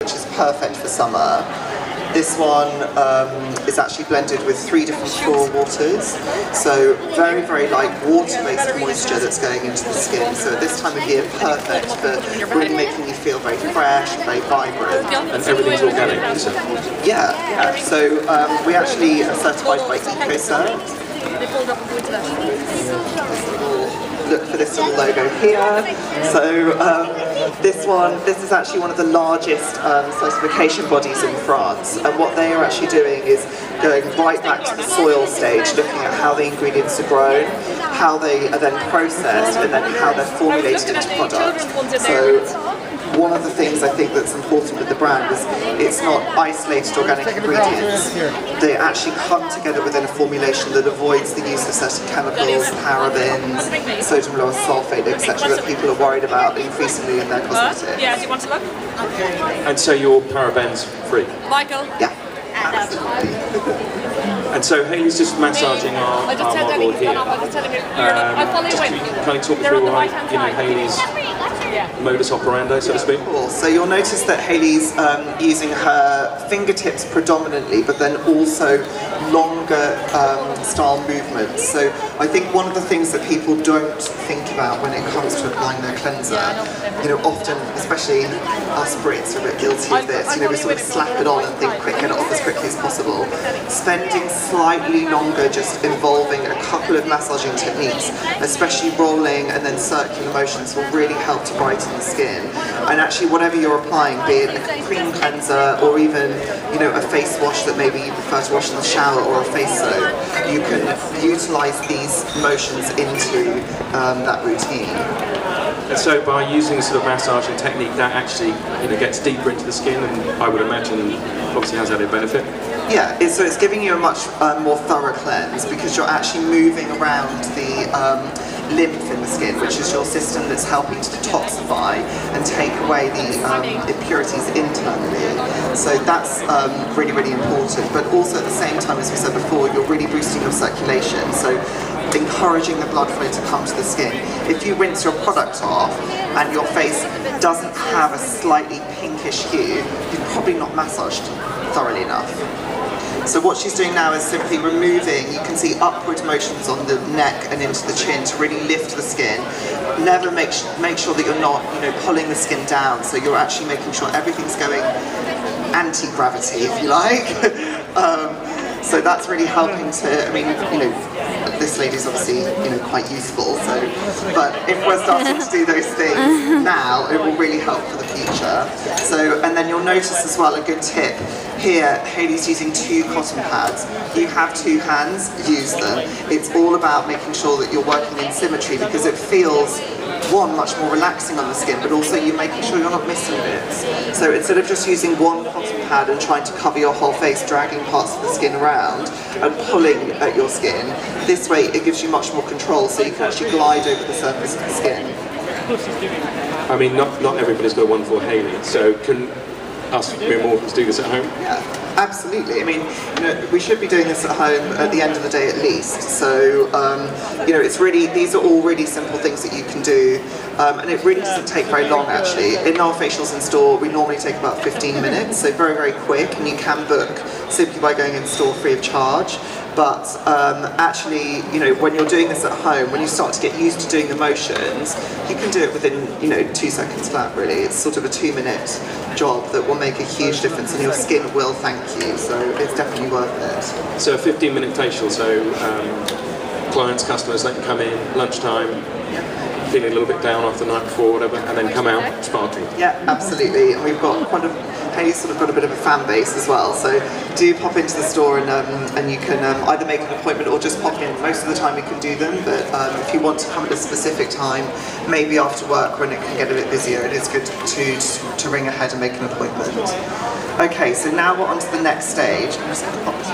which is perfect for summer. This one is actually blended with 3 different floral waters, so very, very light water-based moisture that's going into the skin. So at this time of year, perfect for really making you feel very fresh, very vibrant. And everything's organic, is it? Yeah. So we actually are certified by EcoCert. Look for this little logo here. So this is actually one of the largest certification bodies in France, and what they are actually doing is going right back to the soil stage, looking at how the ingredients are grown, how they are then processed, and then how they're formulated into product. So one of the things I think that's important with the brand is it's not isolated organic ingredients. They actually come together within a formulation that avoids the use of certain chemicals, parabens, sodium lauryl sulfate, etc. that people are worried about increasingly in their cosmetics. Yeah, do you want to look? And so you're parabens free? Michael? Yeah, absolutely. And so Hayley's just massaging our model here. Can you talk me through why Hayley's modus operandi, so to speak? Cool. So you'll notice that Hayley's using her fingertips predominantly, but then also longer style movements. So I think one of the things that people don't think about when it comes to applying their cleanser, often, especially us Brits, are a bit guilty of this. We sort of slap it on and think quick, get it off as quickly as possible. Spending slightly longer, just involving a couple of massaging techniques, especially rolling and then circular motions, will really help to brighten the skin. And actually, whatever you're applying, be it a cream cleanser or even a face wash that maybe you prefer to wash in the shower, or a face soap, you can utilise these motions into that routine. And so by using sort of massaging technique, that actually gets deeper into the skin, and I would imagine obviously has added benefit. Yeah, so it's giving you a much more thorough cleanse, because you're actually moving around the lymph in the skin, which is your system that's helping to detoxify and take away the impurities internally. So that's really, really important. But also at the same time, as we said before, you're really boosting your circulation. So encouraging the blood flow to come to the skin. If you rinse your product off and your face doesn't have a slightly pinkish hue, you've probably not massaged thoroughly enough. So what she's doing now is simply removing, you can see upward motions on the neck and into the chin to really lift the skin. Never make sure that you're not, pulling the skin down, so you're actually making sure everything's going anti-gravity, if you like. So that's really helping to, this lady's obviously, quite useful, but if we're starting to do those things now, it will really help for the future. So, and then you'll notice as well, a good tip, here, Hayley's using 2 cotton pads. You have 2 hands, use them. It's all about making sure that you're working in symmetry, because it feels, one, much more relaxing on the skin, but also you're making sure you're not missing bits. So instead of just using 1 cotton pad and trying to cover your whole face, dragging parts of the skin around and pulling at your skin, this way it gives you much more control, so you can actually glide over the surface of the skin. I mean, not everybody's got a wonderful Hayley, so can us mere mortals do this at home? Yeah, absolutely. I mean, we should be doing this at home at the end of the day at least. So, it's really, these are all really simple things that you can do, and it really doesn't take very long actually. In our facials in store, we normally take about 15 minutes, so very, very quick, and you can book simply by going in store free of charge. But actually, when you're doing this at home, when you start to get used to doing the motions, you can do it within, 2 seconds flat, really. It's sort of a 2-minute job that will make a huge difference, and your skin will thank you, so it's definitely worth it. So a 15-minute facial, so clients, customers, they can come in, lunchtime, feeling a little bit down after the night before, whatever, and then come out sparkling. Yeah, absolutely. And we've got Hayley's sort of got a bit of a fan base as well, so do pop into the store and you can either make an appointment or just pop in. Most of the time we can do them, but if you want to come at a specific time, maybe after work when it can get a bit busier, it is good to ring ahead and make an appointment. Okay, so now we're on to the next stage. I'm just going to pop this